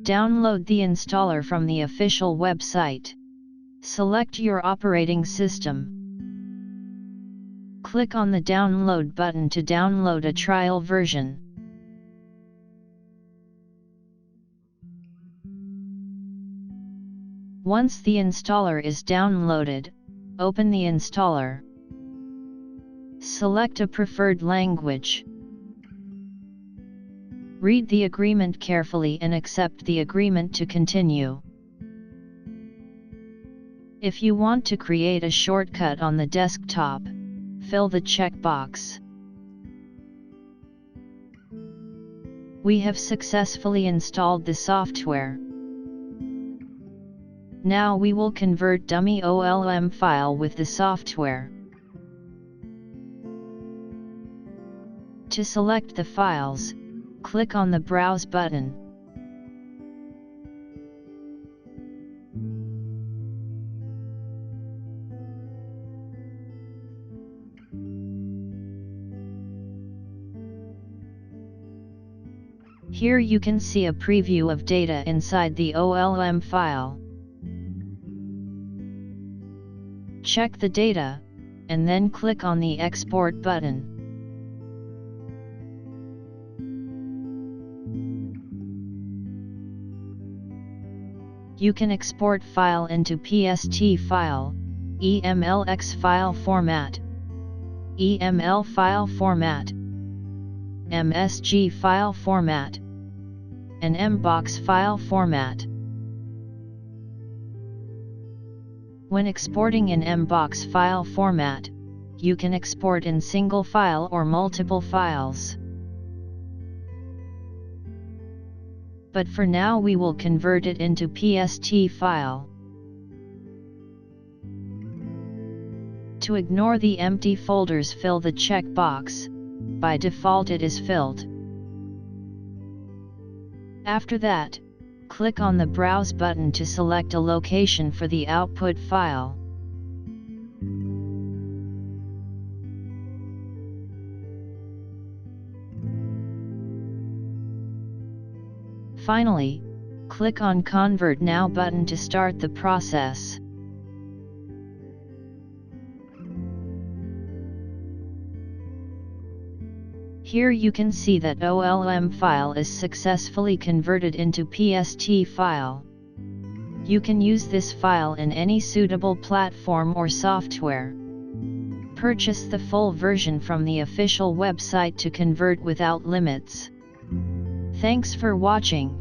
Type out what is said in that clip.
Download the installer from the official website. Select your operating system. Click on the download button to download a trial version. Once the installer is downloaded, open the installer. Select a preferred language. Read the agreement carefully and accept the agreement to continue. If you want to create a shortcut on the desktop, fill the checkbox. We have successfully installed the software. Now we will convert dummy OLM file with the software. To select the files, click on the Browse button. Here you can see a preview of data inside the OLM file. Check the data, and then click on the Export button. You can export file into PST file, EMLX file format, EML file format, MSG file format, and MBox file format. When exporting in MBox file format, you can export in single file or multiple files. But for now we will convert it into PST file. To ignore the empty folders, fill the checkbox. By default it is filled. After that, click on the Browse button to select a location for the output file. Finally, click on Convert Now button to start the process. Here you can see that OLM file is successfully converted into PST file. You can use this file in any suitable platform or software. Purchase the full version from the official website to convert without limits. Thanks for watching.